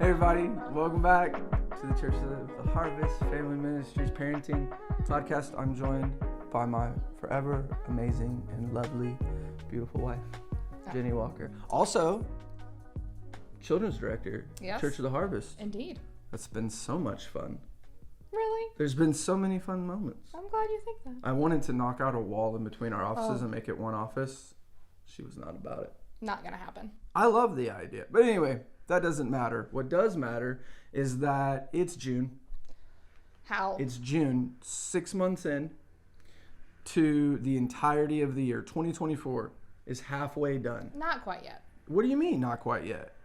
Hey everybody, welcome back to the Church of the Harvest Family Ministries Parenting Podcast. I'm joined by my forever amazing and lovely, beautiful wife, Jenny Walker. Also, Children's Director, yes. Church of the Harvest. Indeed. That's been so much fun. Really? There's been so many fun moments. I'm glad you think that. I wanted to knock out a wall in between our offices and make it one office. She was not about it. Not gonna happen. I love the idea. But anyway, that doesn't matter. What does matter is that it's June. How? It's June, 6 months in to the entirety of the year. 2024 is halfway done. Not quite yet. What do you mean, not quite yet?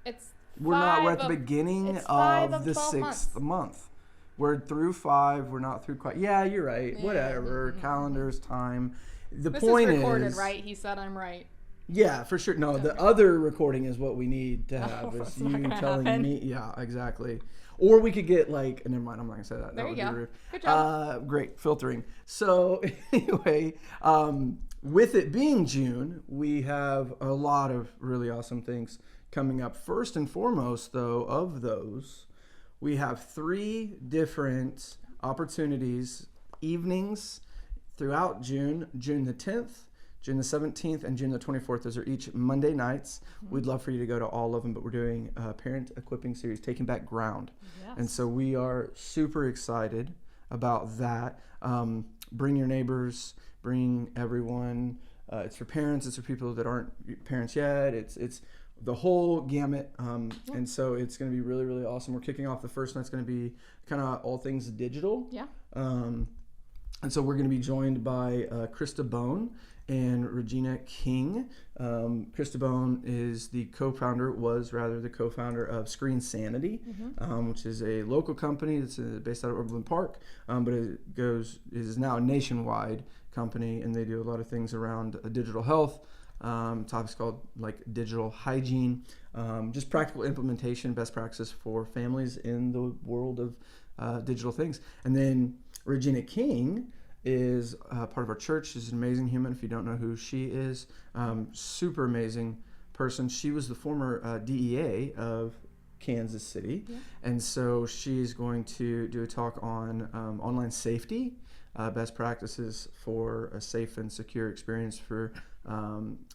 We're at the beginning of the 6th month. We're through 5. We're not through quite. Yeah, you're right. Yeah. Whatever. Calendars, time. This point is recorded, right? He said I'm right. Yeah, for sure. No, the other recording is what we need to have. Is you telling happen. me. Yeah, exactly. Or we could get like, never mind, I'm not going to say that. There that you would go. Be rude. Good job. Great, filtering. So anyway, with it being June, we have a lot of really awesome things coming up. First and foremost, though, of those, we have 3 different opportunities, evenings throughout June. June the 10th, June the 17th, and June the 24th. Those are each Monday nights. Mm-hmm. We'd love for you to go to all of them, but we're doing a parent equipping series, Taking Back Ground. Yes. And so we are super excited about that. Bring your neighbors, bring everyone. It's for parents, it's for people that aren't parents yet. It's the whole gamut. And so it's going to be really, really awesome. We're kicking off the first night's going to be kind of all things digital. Yeah. And so we're going to be joined by Krista Bone and Regina King. Krista Bone is the co-founder of Screen Sanity, mm-hmm. Which is a local company that's based out of Overland Park, but it is now a nationwide company, and they do a lot of things around digital health. Topics called like digital hygiene, just practical implementation, best practices for families in the world of digital things. And then Regina King is part of our church. She's an amazing human. If you don't know who she is, super amazing person. She was the former DEA of Kansas City, and so she's going to do a talk on online safety, best practices for a safe and secure experience for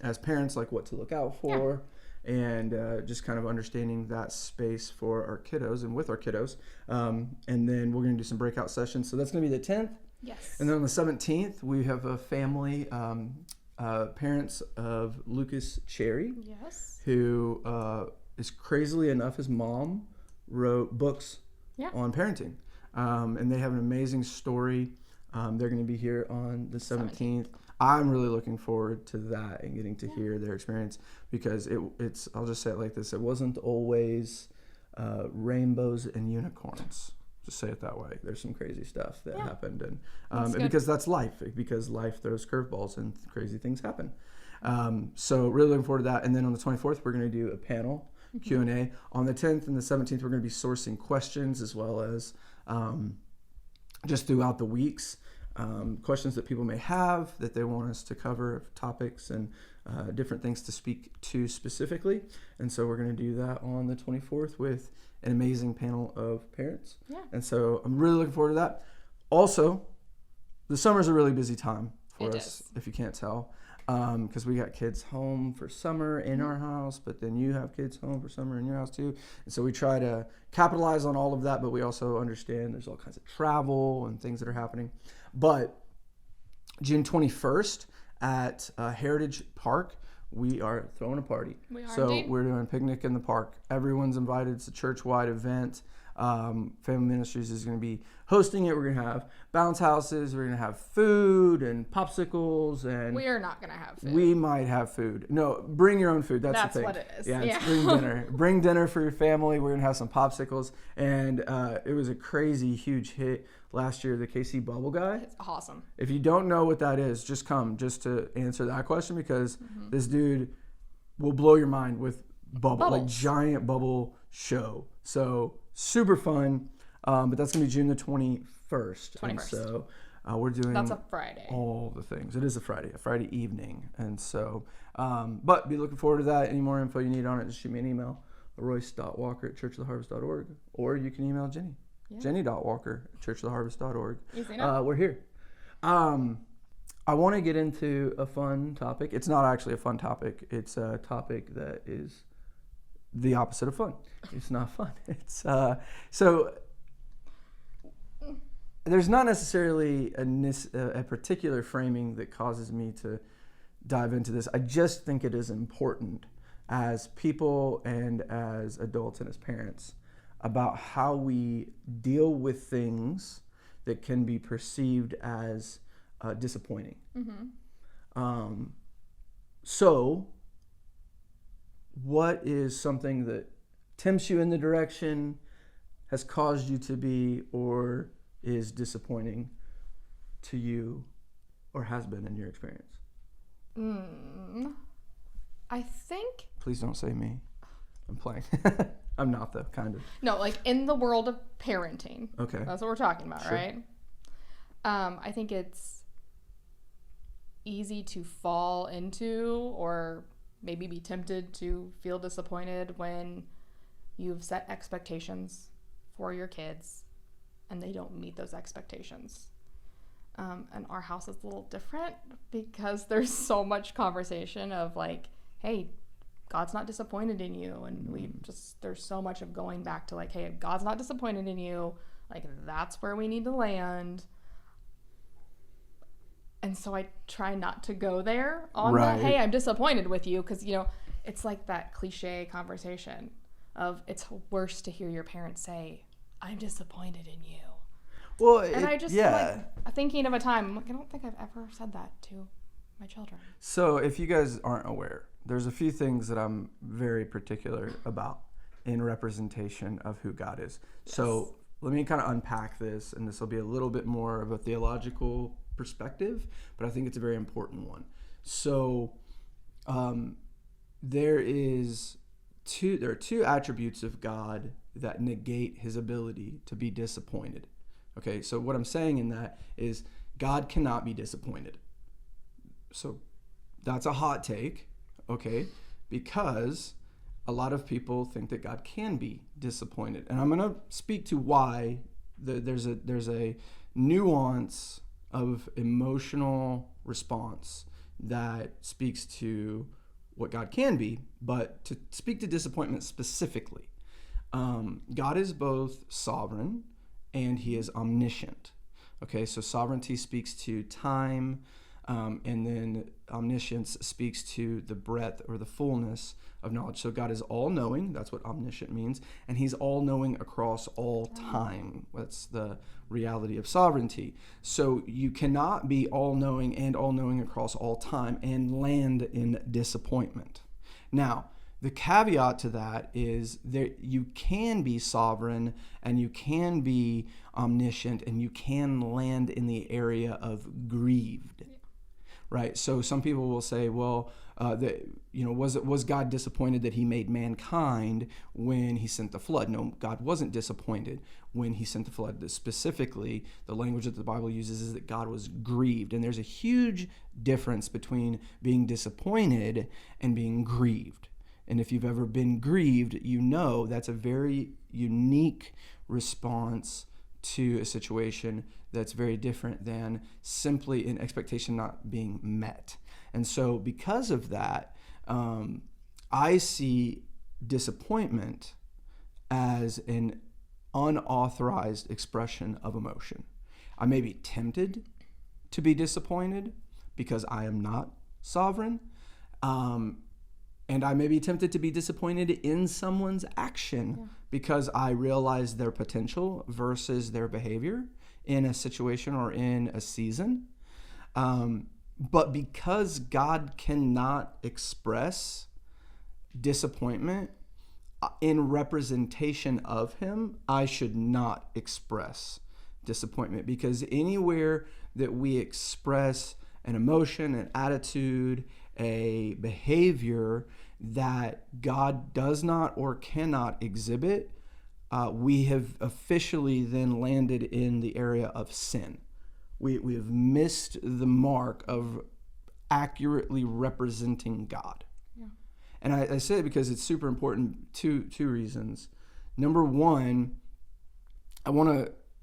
as parents, like what to look out for. And just kind of understanding that space for our kiddos and with our kiddos. And then we're going to do some breakout sessions. So that's going to be the 10th. Yes. And then on the 17th, we have a family, parents of Lucas Cherry. Yes. Who is crazily enough, his mom wrote books on parenting. And they have an amazing story. They're going to be here on the 17th. I'm really looking forward to that and getting to hear their experience, because it's I'll just say it like this: it wasn't always rainbows and unicorns. Just say it that way. There's some crazy stuff that happened, and because that's life. Because life throws curveballs and crazy things happen. So really looking forward to that. And then on the 24th, we're going to do a panel Q&A. On the 10th and the 17th, we're going to be sourcing questions as well as just throughout the weeks. Questions that people may have that they want us to cover, topics and different things to speak to specifically. And so we're going to do that on the 24th with an amazing panel of parents. Yeah. And so I'm really looking forward to that. Also, the summer's a really busy time for us, if you can't tell, because we got kids home for summer in our house, but then you have kids home for summer in your house too. And so we try to capitalize on all of that, but we also understand there's all kinds of travel and things that are happening. But June 21st at Heritage Park, we are throwing a party. We're doing a picnic in the park. Everyone's invited. It's a church-wide event. Family Ministries is going to be hosting it. We're going to have bounce houses. We're going to have food and popsicles. And we are not going to have food. We might have food. No, bring your own food. That's the thing. What it is. Yeah, it's bring dinner. Bring dinner for your family. We're going to have some popsicles. And it was a crazy, huge hit last year, the KC Bubble Guy. It's awesome. If you don't know what that is, just come just to answer that question, because this dude will blow your mind with bubbles. Like giant bubble show. So super fun. But that's going to be June the 21st. And so we're doing that's a Friday. All the things. It is a Friday evening. And so, but be looking forward to that. Any more info you need on it, just shoot me an email royce.walker@churchoftheharvest.org, or you can email Jenny. Yeah. jenny.walker@churchoftheharvest.org. Easy enough. We're here. I want to get into a fun topic. It's not actually a fun topic. It's a topic that is the opposite of fun. It's not fun. It's so there's not necessarily a particular framing that causes me to dive into this. I just think it is important as people and as adults and as parents about how we deal with things that can be perceived as disappointing. Mm-hmm. So what is something that tempts you in the direction, has caused you to be, or is disappointing to you, or has been in your experience? I think... Please don't say me. I'm playing. I'm not, though, kind of. No, like in the world of parenting. Okay. That's what we're talking about, sure. Right? I think it's easy to fall into or maybe be tempted to feel disappointed when you've set expectations for your kids and they don't meet those expectations. And our house is a little different because there's so much conversation of like, hey, God's not disappointed in you. And there's so much of going back to like, hey, if God's not disappointed in you, like that's where we need to land. And so I try not to go there on right. the, hey, I'm disappointed with you. Because, it's like that cliche conversation of it's worse to hear your parents say, I'm disappointed in you. Well, I just like thinking of a time, I'm like, I don't think I've ever said that to my children. So if you guys aren't aware, there's a few things that I'm very particular about in representation of who God is. Yes. So let me kind of unpack this, and this will be a little bit more of a theological perspective, but I think it's a very important one. So there are two attributes of God that negate his ability to be disappointed. Okay, so what I'm saying in that is God cannot be disappointed. So that's a hot take, okay, because a lot of people think that God can be disappointed. And I'm going to speak to why there's a nuance of emotional response that speaks to what God can be, but to speak to disappointment specifically, God is both sovereign and he is omniscient. Okay, so sovereignty speaks to time, and then omniscience speaks to the breadth or the fullness of knowledge. So God is all-knowing, that's what omniscient means, and he's all-knowing across all time. That's the reality of sovereignty. So you cannot be all-knowing and all-knowing across all time and land in disappointment. Now, the caveat to that is that you can be sovereign and you can be omniscient and you can land in the area of grieved. Right. So some people will say, well, was God disappointed that he made mankind when he sent the flood? No, God wasn't disappointed when he sent the flood. Specifically, the language that the Bible uses is that God was grieved. And there's a huge difference between being disappointed and being grieved. And if you've ever been grieved, you know that's a very unique response to a situation that's very different than simply an expectation not being met. And so because of that, I see disappointment as an unauthorized expression of emotion. I may be tempted to be disappointed because I am not sovereign. And I may be tempted to be disappointed in someone's action because I realize their potential versus their behavior in a situation or in a season. But because God cannot express disappointment in representation of him, I should not express disappointment, because anywhere that we express an emotion, an attitude, a behavior that God does not or cannot exhibit, we have officially then landed in the area of sin. We have missed the mark of accurately representing God. Yeah. And I say it because it's super important. Two reasons. Number one,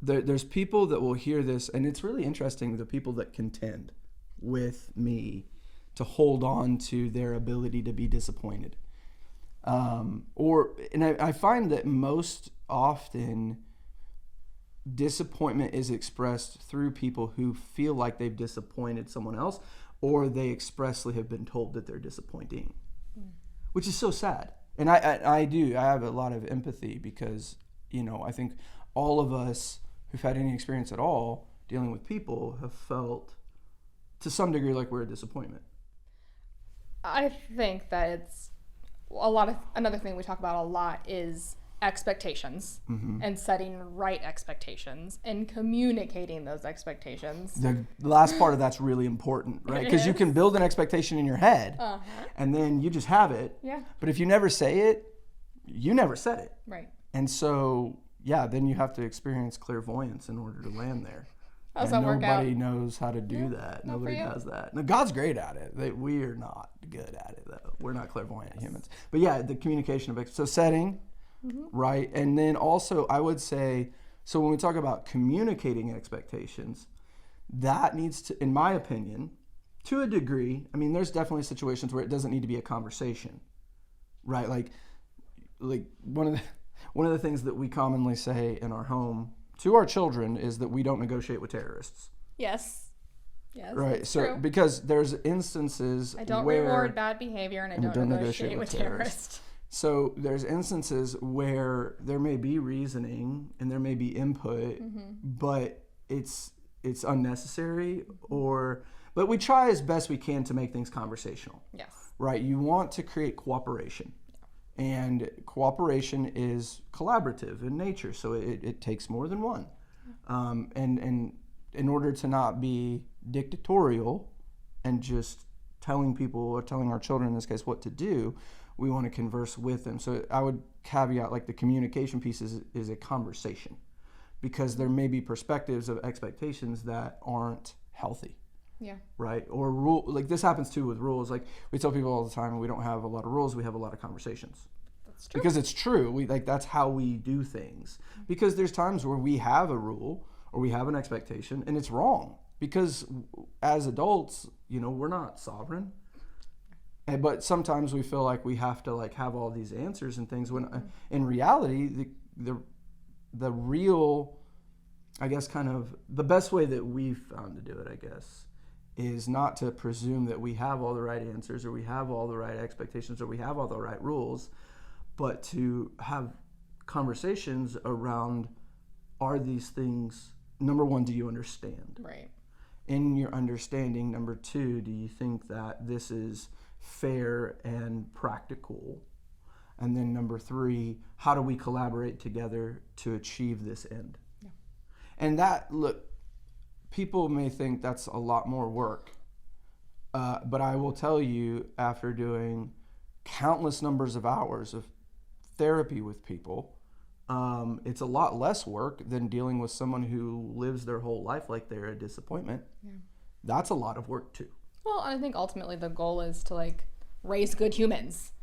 there's people that will hear this, and it's really interesting, the people that contend with me to hold on to their ability to be disappointed. I find that most often disappointment is expressed through people who feel like they've disappointed someone else, or they expressly have been told that they're disappointing, which is so sad. And I have a lot of empathy because, I think all of us who've had any experience at all dealing with people have felt to some degree like we're a disappointment. I think that it's another thing we talk about a lot is expectations, and setting right expectations and communicating those expectations. The last part of that's really important, right? Because you can build an expectation in your head, and then you just have it. Yeah. But if you never say it, you never said it. Right. And so, then you have to experience clairvoyance in order to land there. How's that work out? Nobody knows how to do that. Nobody does that. Now, God's great at it. We are not good at it, though. We're not clairvoyant humans. But the communication of so setting, right? And then also, I would say, so when we talk about communicating expectations, that needs to, in my opinion, to a degree, there's definitely situations where it doesn't need to be a conversation, right? Like one of the things that we commonly say in our home to our children is that we don't negotiate with terrorists. Yes. Right. So true. Because there's instances I don't where reward bad behavior, and I don't negotiate with terrorists. So there's instances where there may be reasoning and there may be input, but it's unnecessary, but we try as best we can to make things conversational. Yes. Right. You want to create cooperation. And cooperation is collaborative in nature, so it takes more than one. And in order to not be dictatorial and just telling people, or telling our children in this case, what to do, we want to converse with them. So I would caveat, like, the communication piece is a conversation, because there may be perspectives of expectations that aren't healthy. Yeah. Right? Or like this happens too with rules. Like, we tell people all the time, we don't have a lot of rules, we have a lot of conversations. That's true. Because it's true. That's how we do things. Because there's times where we have a rule or we have an expectation and it's wrong. Because as adults, we're not sovereign. But sometimes we feel like we have to have all these answers and things, when in reality, the real, I guess, kind of the best way that we've found to do it, I guess, is not to presume that we have all the right answers, or we have all the right expectations, or we have all the right rules, but to have conversations around, are these things, number one, do you understand? Right. In your understanding, number two, do you think that this is fair and practical? And then number three, how do we collaborate together to achieve this end? Yeah. And people may think that's a lot more work, but I will tell you, after doing countless numbers of hours of therapy with people, it's a lot less work than dealing with someone who lives their whole life like they're a disappointment. Yeah. That's a lot of work too. Well, I think ultimately the goal is to raise good humans.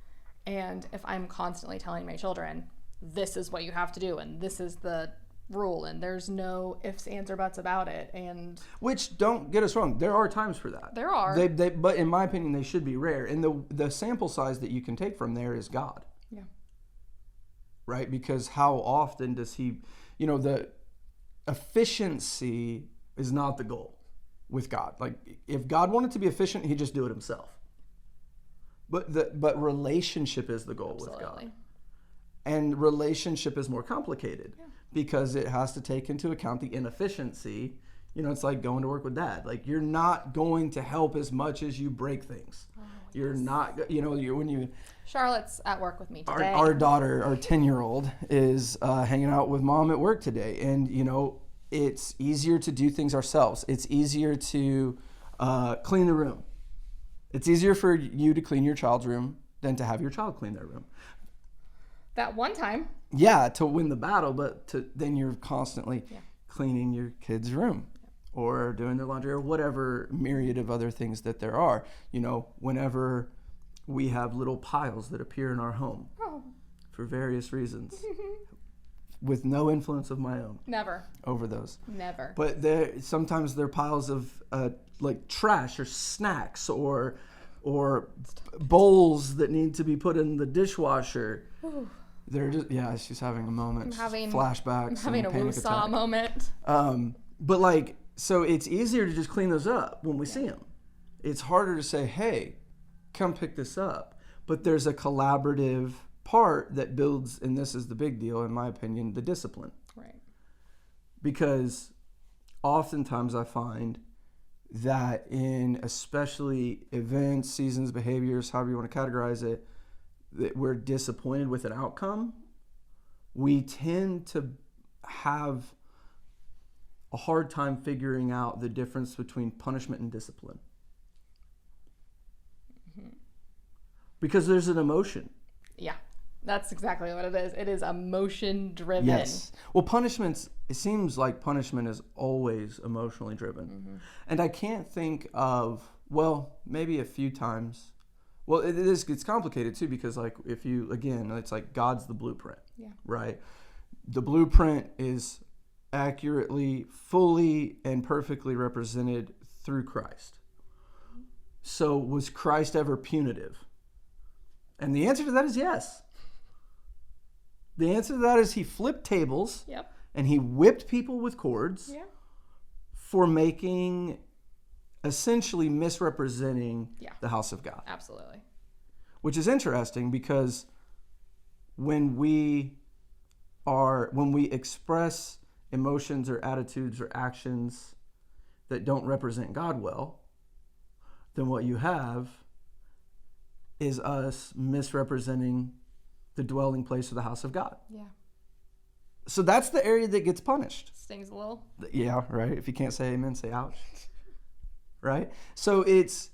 And if I'm constantly telling my children, this is what you have to do, and this is the rule, and there's no ifs, ands, or buts about it, and which, don't get us wrong, there are times for that. There are. But in my opinion, they should be rare. And the sample size that you can take from there is God. Yeah. Right? Because how often does he, the efficiency is not the goal with God. Like, if God wanted to be efficient, he'd just do it himself. But relationship is the goal. Absolutely. With God. And relationship is more complicated. Yeah. Because it has to take into account the inefficiency. It's like going to work with dad. Like, you're not going to help as much as you break things. Oh, you're not, Charlotte's at work with me today. Our daughter, our 10-year-old, is hanging out with mom at work today. And, it's easier to do things ourselves. It's easier to clean the room. It's easier for you to clean your child's room than to have your child clean their room. That one time. Yeah, to win the battle, but then you're constantly cleaning your kid's room or doing their laundry or whatever myriad of other things that there are. Whenever we have little piles that appear in our home for various reasons with no influence of my own. Never. Over those. Never. But sometimes they're piles of like trash or snacks or bowls that need to be put in the dishwasher. Ooh. They're just, she's having a moment. Flashbacks. I'm having a woo-saw moment. But like, so it's easier to just clean those up when we see them. It's harder to say, hey, come pick this up. But there's a collaborative part that builds, and this is the big deal, in my opinion, the discipline. Right. Because oftentimes I find that in especially events, seasons, behaviors, however you want to categorize it, that we're disappointed with an outcome, we tend to have a hard time figuring out the difference between punishment and discipline. Because there's an emotion. Yeah, that's exactly what it is. It is emotion driven. Yes. Well, it seems like punishment is always emotionally driven. Mm-hmm. And I can't think of, maybe a few times. Well, it's complicated too, because like it's like God's the blueprint. Yeah. Right? The blueprint is accurately, fully, and perfectly represented through Christ. So was Christ ever punitive? And the answer to that is yes. The answer to that is he flipped tables. Yep. And he whipped people with cords. Yeah. For essentially misrepresenting the house of God. Absolutely. Which is interesting because when we express emotions or attitudes or actions that don't represent God well, then what you have is us misrepresenting the dwelling place of the house of God. Yeah. So that's the area that gets punished. Stings a little. Yeah, right. If you can't say amen, say ouch. Right? So it's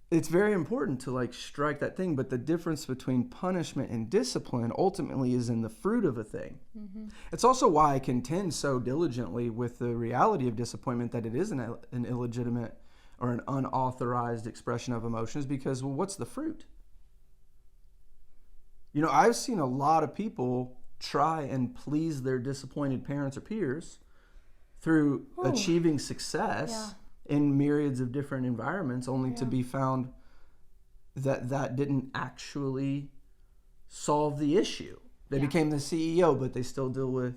very important to like strike that thing, but the difference between punishment and discipline ultimately is in the fruit of a thing. Mm-hmm. It's also why I contend so diligently with the reality of disappointment, that it is an illegitimate or an unauthorized expression of emotions, because, what's the fruit? I've seen a lot of people try and please their disappointed parents or peers through achieving success in myriads of different environments, only to be found that didn't actually solve the issue. They became the CEO, but they still deal with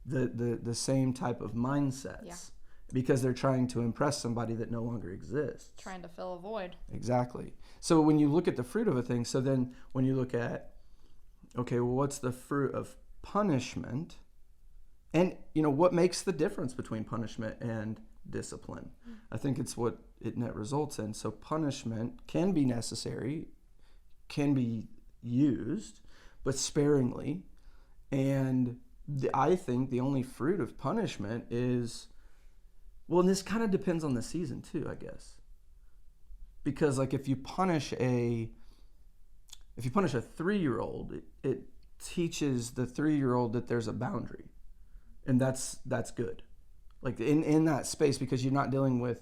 the same type of mindsets because they're trying to impress somebody that no longer exists. Trying to fill a void. Exactly. So when you look at the fruit of a thing, so then when you look at, what's the fruit of punishment? And, what makes the difference between punishment and discipline? I think it's what it net results in. So punishment can be necessary, can be used, but sparingly. And I think the only fruit of punishment is, and this kind of depends on the season too, I guess. Because like if you punish a 3-year-old, it teaches the 3-year-old that there's a boundary. And that's good. Like in that space, because you're not dealing with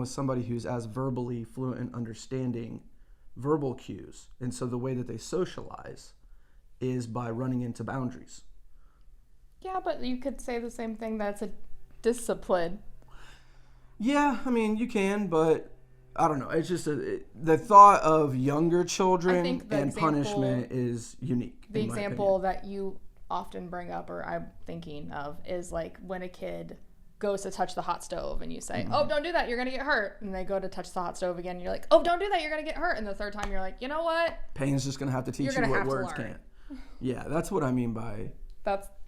somebody who's as verbally fluent in understanding verbal cues. And so the way that they socialize is by running into boundaries. Yeah, but you could say the same thing, that's a discipline. Yeah, I mean, you can, but I don't know. It's just the thought of younger children and punishment is unique. The example that you often bring up, or I'm thinking of, is like when a kid goes to touch the hot stove and you say, oh, don't do that, you're going to get hurt. And they go to touch the hot stove again and you're like, oh, don't do that, you're going to get hurt. And the third time you're like, you know what? Pain's just going to have to teach you what words can't. Yeah, that's what I mean by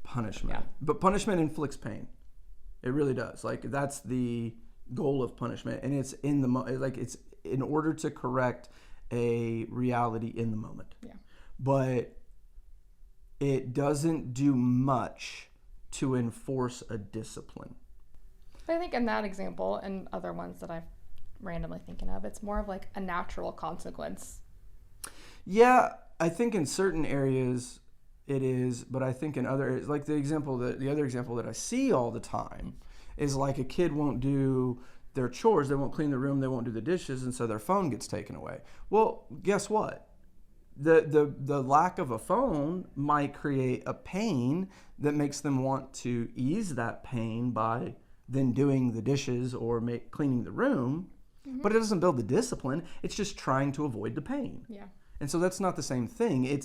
punishment. Yeah. But punishment inflicts pain. It really does. Like that's the goal of punishment, and it's it's in order to correct a reality in the moment. Yeah. But it doesn't do much to enforce a discipline. I think in that example and other ones that I'm randomly thinking of, it's more of like a natural consequence. Yeah, I think in certain areas it is, but I think in other areas, like the other example that I see all the time is like a kid won't do their chores. They won't clean the room. They won't do the dishes. And so their phone gets taken away. Well, guess what? The lack of a phone might create a pain that makes them want to ease that pain by then doing the dishes or cleaning the room. Mm-hmm. But it doesn't build the discipline. It's just trying to avoid the pain. Yeah. And so that's not the same thing.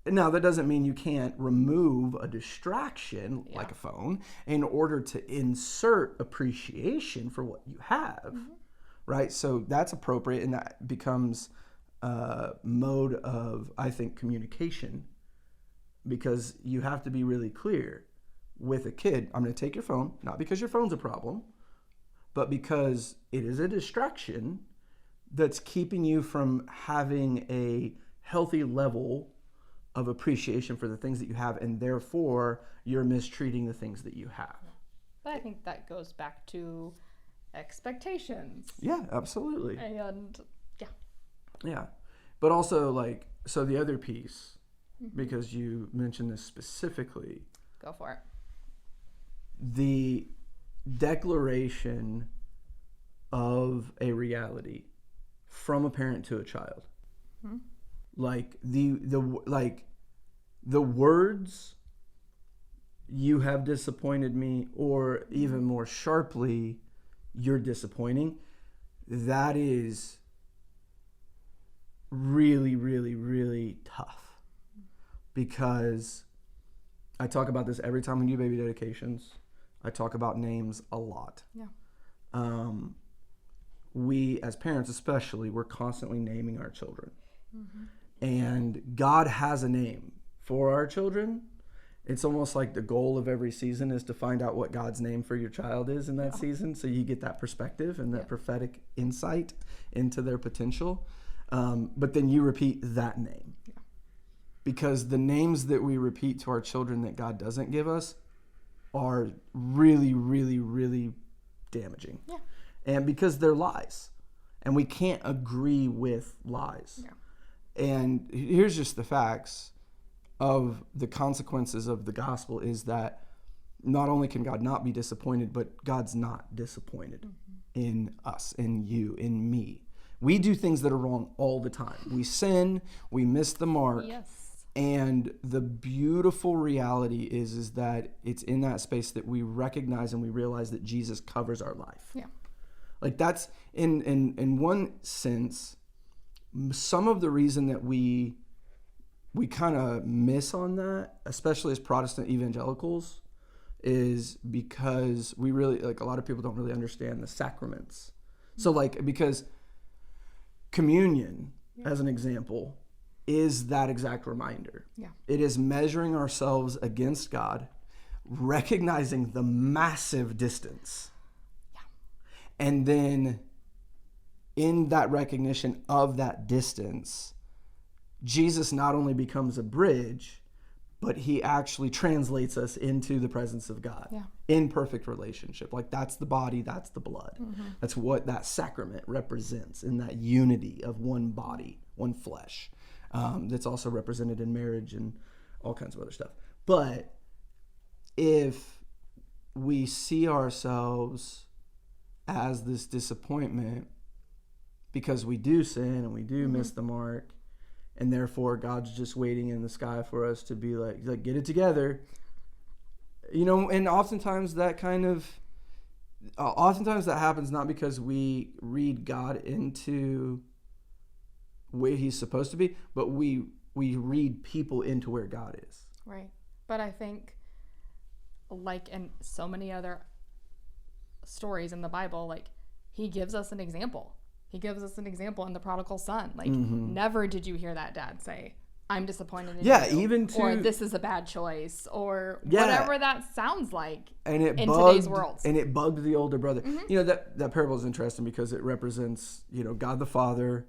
Now, that doesn't mean you can't remove a distraction like a phone in order to insert appreciation for what you have, mm-hmm. right? So that's appropriate, and that becomes a mode of, I think, communication, because you have to be really clear with a kid. I'm going to take your phone, not because your phone's a problem, but because it is a distraction that's keeping you from having a healthy level of appreciation for the things that you have, and therefore you're mistreating the things that you have. But I think that goes back to expectations. Yeah, absolutely. And yeah. But also, so the other piece, mm-hmm. because you mentioned this specifically. Go for it. The declaration of a reality from a parent to a child. Mm-hmm. The words, "you have disappointed me," or even more sharply, "you're disappointing," that is really, really, really tough. Because I talk about this every time we do baby dedications. I talk about names a lot. Yeah. We, as parents especially, we're constantly naming our children. Mm-hmm. And God has a name for our children. It's almost like the goal of every season is to find out what God's name for your child is in that season, so you get that perspective and that prophetic insight into their potential. But then you repeat that name. Yeah. Because the names that we repeat to our children that God doesn't give us are really, really, really damaging. Yeah. And because they're lies. And we can't agree with lies. Yeah. And here's just the facts of the consequences of the gospel is that not only can God not be disappointed, but God's not disappointed mm-hmm. in us, in you, in me. We do things that are wrong all the time. We sin, we miss the mark. Yes. And the beautiful reality is that it's in that space that we recognize and we realize that Jesus covers our life. Yeah. Like that's, in one sense, some of the reason that we kind of miss on that, especially as Protestant evangelicals, is because we really, a lot of people don't really understand the sacraments. So because communion, as an example, is that exact reminder. Yeah. It is measuring ourselves against God, recognizing the massive distance. Yeah. And then in that recognition of that distance, Jesus not only becomes a bridge, but he actually translates us into the presence of God in perfect relationship. That's the body, that's the blood. Mm-hmm. That's what that sacrament represents in that unity of one body, one flesh. That's also represented in marriage and all kinds of other stuff. But if we see ourselves as this disappointment because we do sin and we do mm-hmm. miss the mark, and therefore God's just waiting in the sky for us to be like get it together. And oftentimes that happens not because we read God into where he's supposed to be, but we read people into where God is. Right. But I think, like in so many other stories in the Bible, he gives us an example. He gives us an example in the prodigal son. Mm-hmm. Never did you hear that dad say, "I'm disappointed in you," even to, or "this is a bad choice," or whatever that sounds like today's world. And it bugged the older brother. Mm-hmm. That parable is interesting because it represents, God the Father,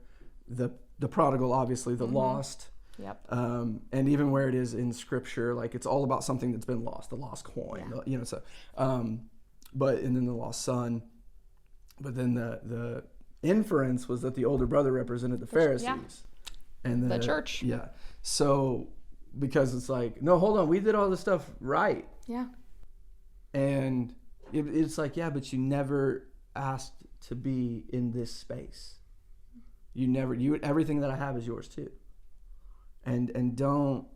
the prodigal, obviously, the mm-hmm. lost. Yep. And even where it is in Scripture, it's all about something that's been lost, the lost coin. Yeah. And then the lost son. But then the inference was that the older brother represented the Pharisees and the church. Yeah. So because it's no, hold on, we did all this stuff right. Yeah. And It's like, yeah, but you never asked to be in this space. Everything that I have is yours too. And don't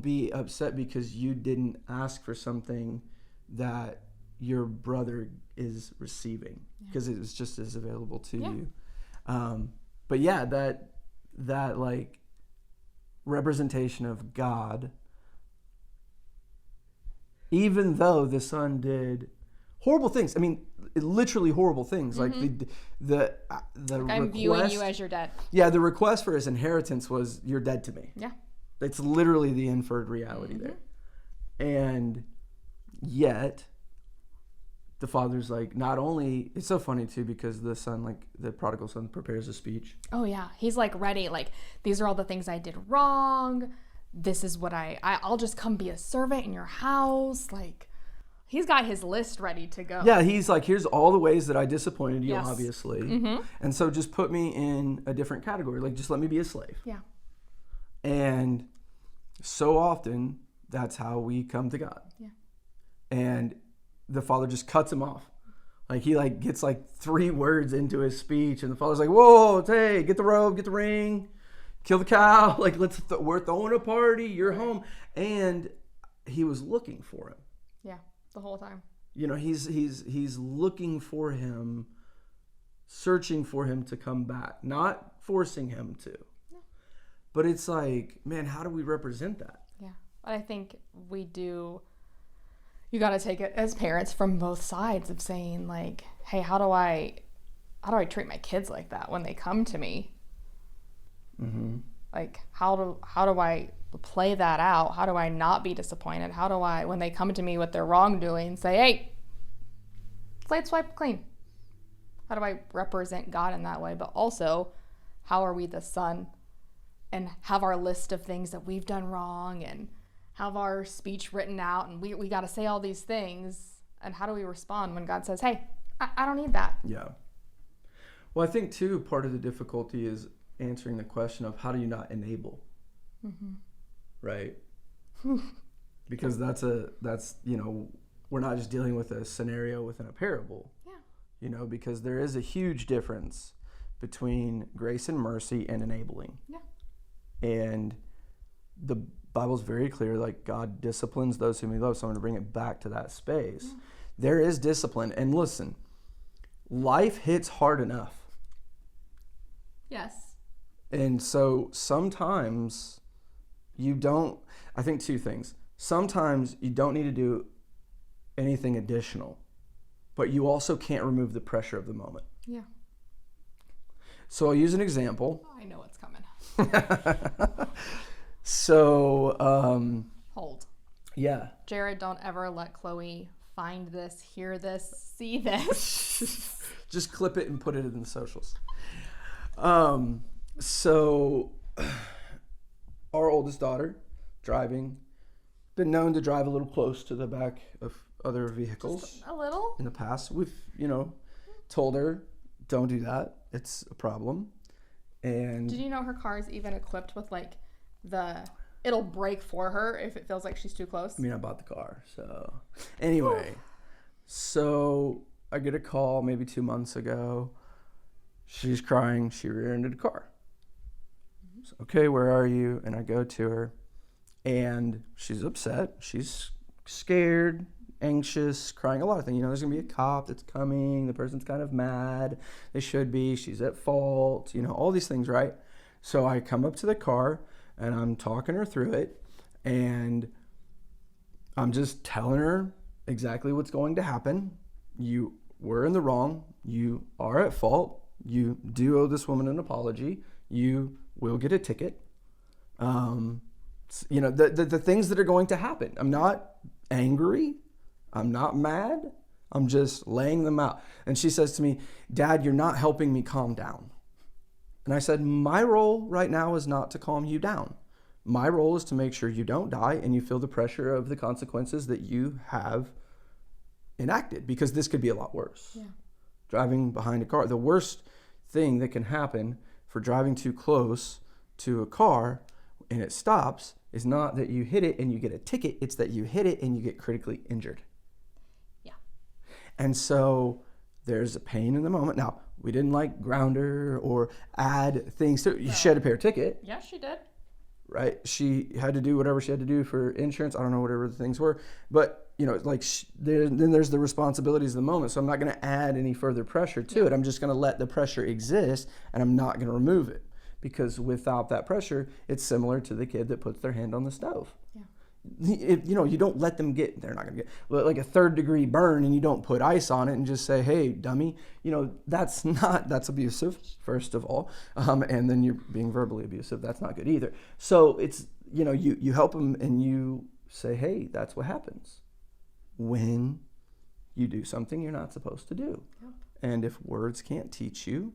be upset because you didn't ask for something that your brother is receiving, because it was just as available to you. But yeah, that like representation of God, even though the son did horrible things. I mean, literally horrible things. Like the like, I'm viewing you as your dad. Yeah, the request for his inheritance was, "You're dead to me." Yeah, it's literally the inferred reality there. And yet, the father's like, not only, it's so funny too, because the son, like the prodigal son, prepares a speech. Oh yeah, he's like ready. Like, these are all the things I did wrong. This is what I'll just come be a servant in your house. Like, he's got his list ready to go. Yeah, he's like, here's all the ways that I disappointed you, obviously. And so just put me in a different category. Like, just let me be a slave. Yeah. And so often, that's how we come to God. Yeah. And the father just cuts him off. Like, he like gets like 3 words into his speech, and the father's like, "Whoa, hey, get the robe, get the ring, kill the cow. Like, we're throwing a party. You're home." And he was looking for him. Yeah, the whole time. You know, he's looking for him, searching for him to come back, not forcing him to. No. But it's like, man, how do we represent that? Yeah, but I think we do. You got to take it as parents from both sides of saying, like, hey, how do I treat my kids like that when they come to me? Like, how do I play that out? How do I not be disappointed? How do I, when they come to me with their wrongdoing, say, hey, slate swipe clean? How do I represent God in that way? But also, how are we the son and have our list of things that we've done wrong and have our speech written out, and we got to say all these things, and how do we respond when God says, hey, I don't need that? Yeah. Well, I think too, part of the difficulty is answering the question of, how do you not enable? Right? Because that's you know, we're not just dealing with a scenario within a parable. Yeah. You know, because there is a huge difference between grace and mercy and enabling. Yeah. And the Bible's very clear, like, God disciplines those whom he loves. So I'm going to bring it back to that space. Yeah. There is discipline. And listen, life hits hard enough. Yes. And so sometimes you don't, I think 2 things. Sometimes you don't need to do anything additional, but you also can't remove the pressure of the moment. Yeah. So I'll use an example. I know what's coming. So, hold. Yeah. Jared, don't ever let Chloe find this, hear this, see this. Just clip it and put it in the socials. So our oldest daughter, driving, been known to drive a little close to the back of other vehicles. Just a little? In the past. We've, told her, don't do that. It's a problem. And did you know her car is even equipped with like it'll brake for her if it feels like she's too close? I mean, I bought the car, so anyway. So I get a call maybe 2 months ago. She's crying. She rear-ended a car. So, okay, where are you? And I go to her, and she's upset. She's scared, anxious, crying a lot of things. There's going to be a cop that's coming. The person's kind of mad. They should be. She's at fault. All these things, right? So I come up to the car, and I'm talking her through it, and I'm just telling her exactly what's going to happen. You were in the wrong. You are at fault. You do owe this woman an apology. You will get a ticket. The things that are going to happen. I'm not angry. I'm not mad. I'm just laying them out. And she says to me, "Dad, you're not helping me calm down." And I said, my role right now is not to calm you down. My role is to make sure you don't die and you feel the pressure of the consequences that you have enacted, because this could be a lot worse. Yeah. Driving behind a car. The worst thing that can happen for driving too close to a car and it stops is not that you hit it and you get a ticket. It's that you hit it and you get critically injured. And so there's a pain in the moment. Now, we didn't like ground her or add things to She had to pay her ticket. Yeah, she did. Right? She had to do whatever she had to do for insurance. I don't know, whatever the things were. But, like then there's the responsibilities of the moment. So I'm not going to add any further pressure to it. I'm just going to let the pressure exist, and I'm not going to remove it. Because without that pressure, it's similar to the kid that puts their hand on the stove. Yeah. You don't let them they're not going to get like a 3rd-degree burn, and you don't put ice on it and just say, hey, dummy. That's abusive, first of all. And then you're being verbally abusive. That's not good either. So it's, you help them and you say, hey, that's what happens when you do something you're not supposed to do. Yep. And if words can't teach you,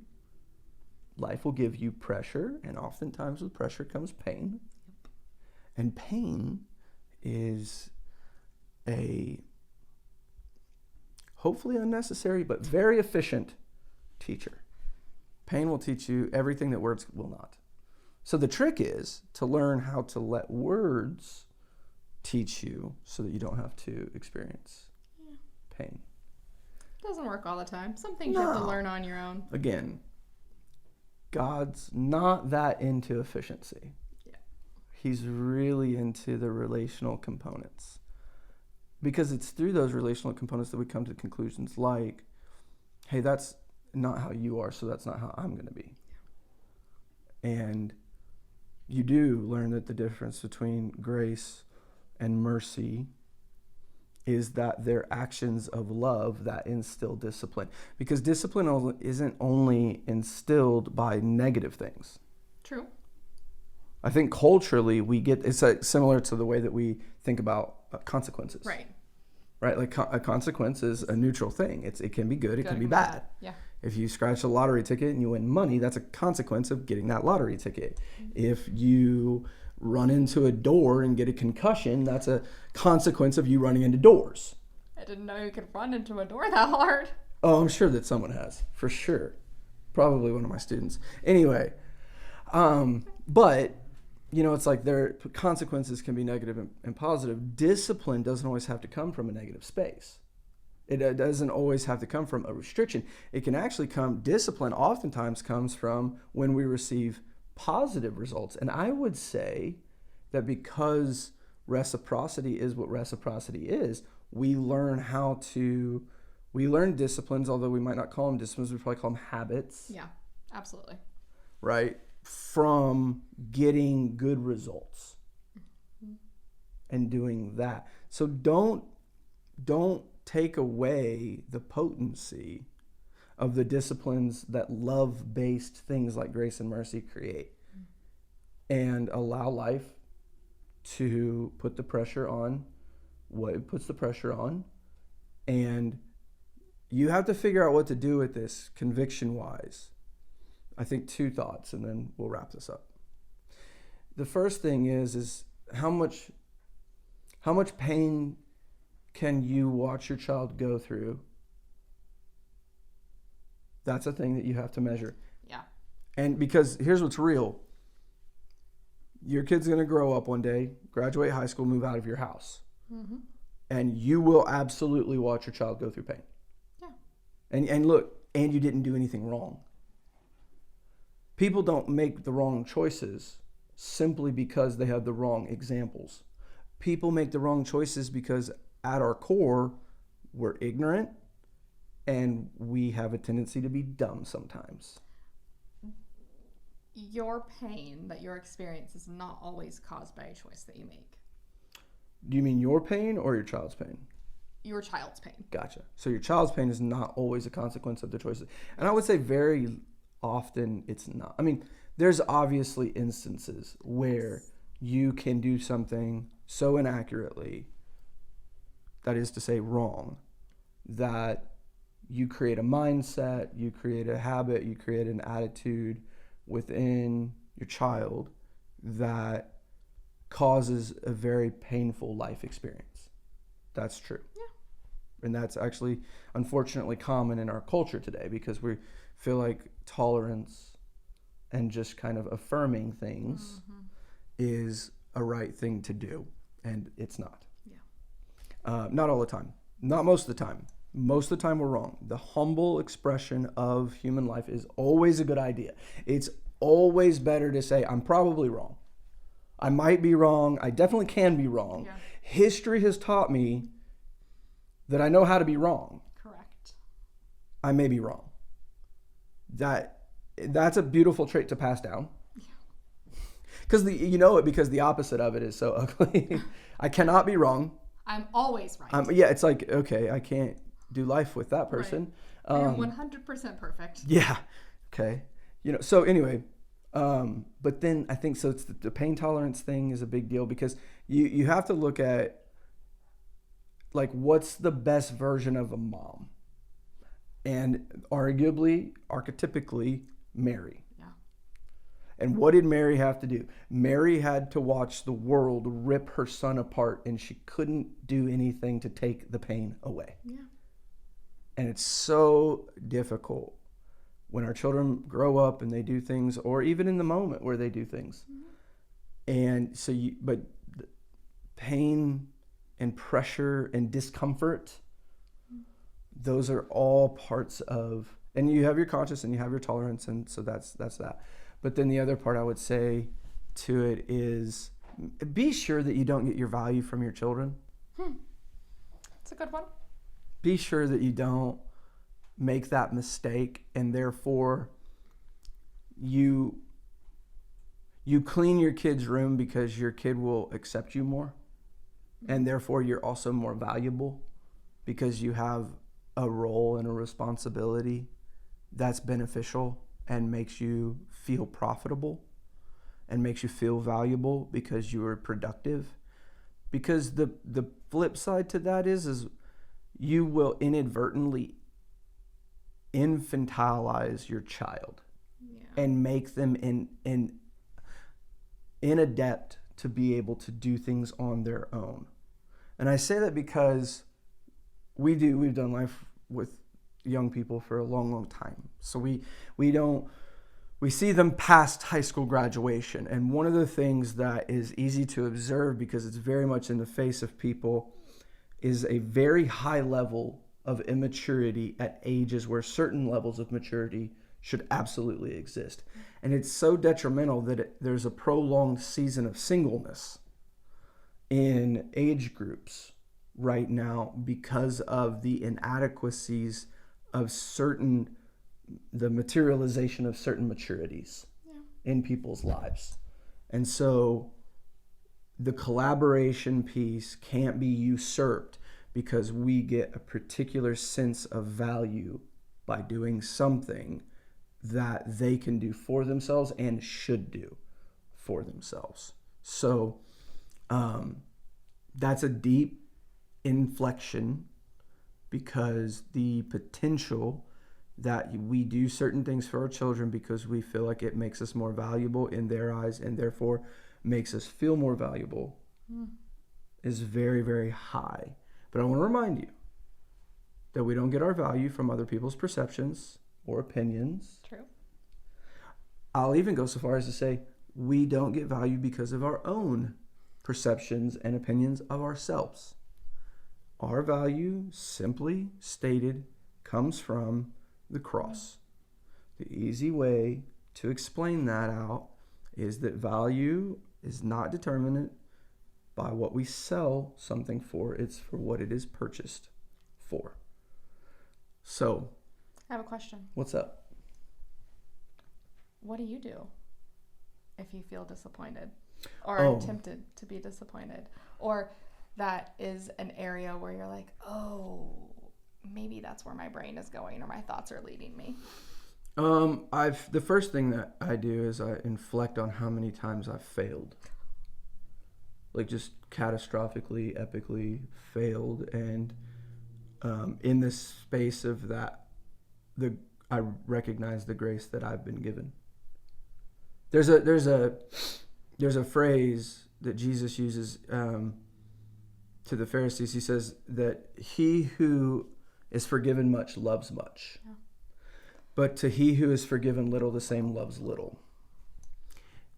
life will give you pressure, and oftentimes with pressure comes pain. Yep. And pain is a hopefully unnecessary but very efficient teacher. Pain will teach you everything that words will not. So the trick is to learn how to let words teach you so that you don't have to experience pain. Doesn't work all the time. Some things you have to learn on your own. Again, God's not that into efficiency. Yeah. He's really into the relational components. Because it's through those relational components that we come to conclusions like, hey, that's not how you are, so that's not how I'm going to be. And you do learn that the difference between grace and mercy is that they're actions of love that instill discipline. Because discipline isn't only instilled by negative things. True. I think culturally it's similar to the way that we think about consequences. Right? Like a consequence is a neutral thing. It can be good, it can be bad. Yeah. If you scratch a lottery ticket and you win money, that's a consequence of getting that lottery ticket. Mm-hmm. If you run into a door and get a concussion, that's a consequence of you running into doors. I didn't know you could run into a door that hard. Oh, I'm sure that someone has, for sure. Probably one of my students. Anyway, but, it's like their consequences can be negative and positive. Discipline doesn't always have to come from a negative space. It doesn't always have to come from a restriction. It can actually discipline oftentimes comes from when we receive positive results. And I would say that because reciprocity is what reciprocity is, we learn disciplines, although we might not call them disciplines, we probably call them habits. Yeah, absolutely. Right? From getting good results and doing that. So don't take away the potency of the disciplines that love-based things like grace and mercy create, and allow life to put the pressure on what it puts the pressure on. And you have to figure out what to do with this conviction-wise. I think 2 thoughts, and then we'll wrap this up. The first thing is how much pain can you watch your child go through? That's a thing that you have to measure. Yeah. And because here's what's real. Your kid's going to grow up one day, graduate high school, move out of your house. Mm-hmm. And you will absolutely watch your child go through pain. Yeah. And look, and you didn't do anything wrong. People don't make the wrong choices simply because they have the wrong examples. People make the wrong choices because at our core, we're ignorant and we have a tendency to be dumb sometimes. Your pain that your experience is not always caused by a choice that you make. Do you mean your pain or your child's pain? Your child's pain. Gotcha. So your child's pain is not always a consequence of the choices. And I would say very often it's not. I mean, there's obviously instances where you can do something so inaccurately, that is to say wrong, that you create a mindset, you create a habit, you create an attitude within your child that causes a very painful life experience. That's true. Yeah. And that's actually, unfortunately, common in our culture today because we feel like tolerance and just kind of affirming things is a right thing to do. And it's not. Yeah. Not all the time. Not most of the time. most of the time we're wrong. The humble expression of human life is always a good idea. It's always better to say, I'm probably wrong. I might be wrong. I definitely can be wrong. Yeah. History has taught me that I know how to be wrong. Correct. I may be wrong. That's a beautiful trait to pass down. Because because the opposite of it is so ugly. I cannot be wrong. I'm always right. It's like, okay, I can't do life with that person. Right. I'm 100% perfect. Yeah. Okay. So anyway, but then I think so. It's the pain tolerance thing is a big deal because you have to look at like what's the best version of a mom, and arguably, archetypically, Mary. Yeah. And what did Mary have to do? Mary had to watch the world rip her son apart, and she couldn't do anything to take the pain away. Yeah. And it's so difficult when our children grow up and they do things, or even in the moment where they do things. Mm-hmm. And so but pain and pressure and discomfort, those are all parts of, and you have your conscience and you have your tolerance, and so that's that. But then the other part I would say to it is be sure that you don't get your value from your children. That's a good one. Be sure that you don't make that mistake, and therefore you clean your kid's room because your kid will accept you more, and therefore you're also more valuable because you have a role and a responsibility that's beneficial and makes you feel profitable and makes you feel valuable because you are productive. Because the flip side to that is you will inadvertently infantilize your child and make them inadept to be able to do things on their own. And I say that because we've done life with young people for a long time. So we see them past high school graduation. And one of the things that is easy to observe because it's very much in the face of people is a very high level of immaturity at ages where certain levels of maturity should absolutely exist. And it's so detrimental that there's a prolonged season of singleness in age groups right now because of the inadequacies of the materialization of certain maturities in people's lives. And so the collaboration piece can't be usurped because we get a particular sense of value by doing something that they can do for themselves and should do for themselves. So that's a deep inflection because the potential that we do certain things for our children because we feel like it makes us more valuable in their eyes and therefore makes us feel more valuable is very, very high. But I want to remind you that we don't get our value from other people's perceptions or opinions. True. I'll even go so far as to say we don't get value because of our own perceptions and opinions of ourselves. Our value, simply stated, comes from the cross. The easy way to explain that out is that value is not determined by what we sell something for. It's for what it is purchased for. So, I have a question. What's up? What do you do if you feel disappointed or tempted to be disappointed? Or that is an area where you're like, oh, maybe that's where my brain is going or my thoughts are leading me. The first thing that I do is I inflect on how many times I've failed. Like just catastrophically, epically failed. And in this space of that, I recognize the grace that I've been given. There's a phrase that Jesus uses to the Pharisees. He says that he who is forgiven much loves much. Yeah. But to he who is forgiven little, the same loves little.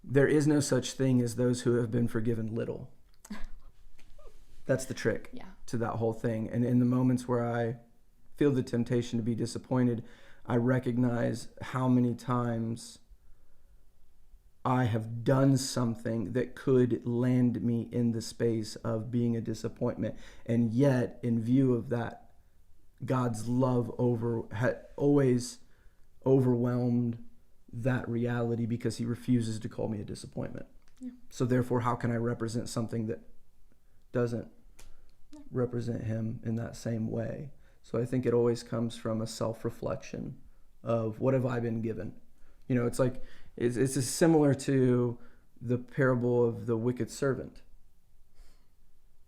There is no such thing as those who have been forgiven little. That's the trick to that whole thing. And in the moments where I feel the temptation to be disappointed, I recognize how many times I have done something that could land me in the space of being a disappointment. And yet, in view of that, God's love always overwhelmed that reality because he refuses to call me a disappointment. Yeah. So therefore, how can I represent something that doesn't represent him in that same way? So I think it always comes from a self-reflection of what have I been given? You know, it's similar to the parable of the wicked servant,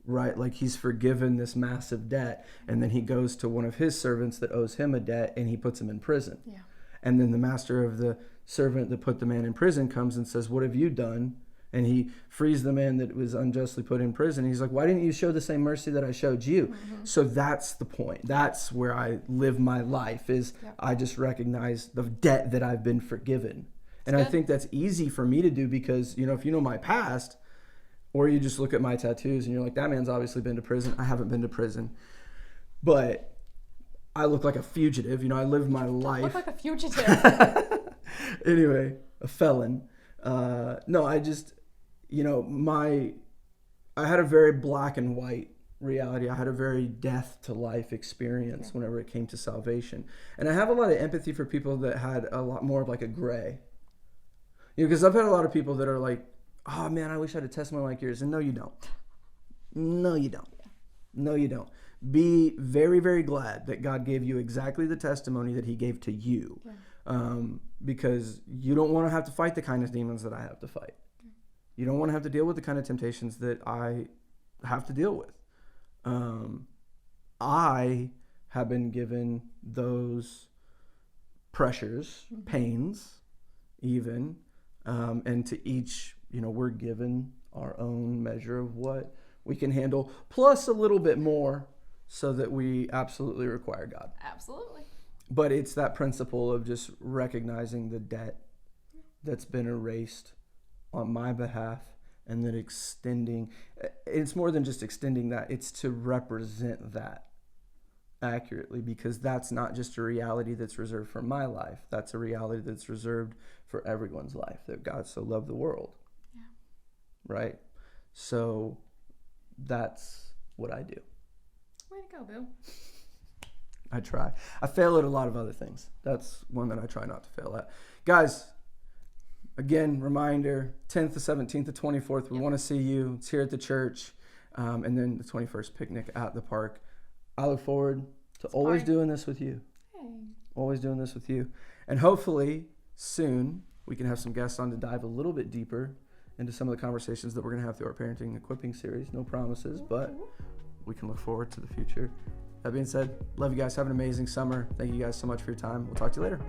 right? Like he's forgiven this massive debt, and then he goes to one of his servants that owes him a debt, and he puts him in prison. Yeah. And then the master of the servant that put the man in prison comes and says, what have you done? And he frees the man that was unjustly put in prison. He's like, why didn't you show the same mercy that I showed you? Mm-hmm. So that's the point. That's where I live my life is I just recognize the debt that I've been forgiven. And I think that's easy for me to do because, you know, if you know my past, or you just look at my tattoos and you're like, that man's obviously been to prison. I haven't been to prison. But I look like a fugitive. You know, I live my life. You look like a fugitive. Anyway, a felon. No, I just, you know, I had a very black and white reality. I had a very death to life experience whenever it came to salvation. And I have a lot of empathy for people that had a lot more of like a gray. You know, because I've had a lot of people that are like, oh man, I wish I had a testimony like yours. And no, you don't. No, you don't. No, you don't. Be very, very glad that God gave you exactly the testimony that he gave to you. Yeah. Because you don't want to have to fight the kind of demons that I have to fight. You don't want to have to deal with the kind of temptations that I have to deal with. I have been given those pressures, pains, even, and to each, you know, we're given our own measure of what we can handle, plus a little bit more so that we absolutely require God. Absolutely. But it's that principle of just recognizing the debt that's been erased on my behalf and then extending. It's more than just extending that. It's to represent that accurately, because that's not just a reality that's reserved for my life. That's a reality that's reserved for everyone's life, that God so loved the world. Yeah. Right? So that's what I do. Way to go, Bill. I try. I fail at a lot of other things. That's one that I try not to fail at. Guys, again, reminder, 10th, the 17th, the 24th, we want to see you. It's here at the church. And then the 21st, picnic at the park. I look forward to always doing this with you. Hey. Always doing this with you. And hopefully soon we can have some guests on to dive a little bit deeper into some of the conversations that we're going to have through our parenting and equipping series. No promises, but we can look forward to the future. That being said, love you guys. Have an amazing summer. Thank you guys so much for your time. We'll talk to you later.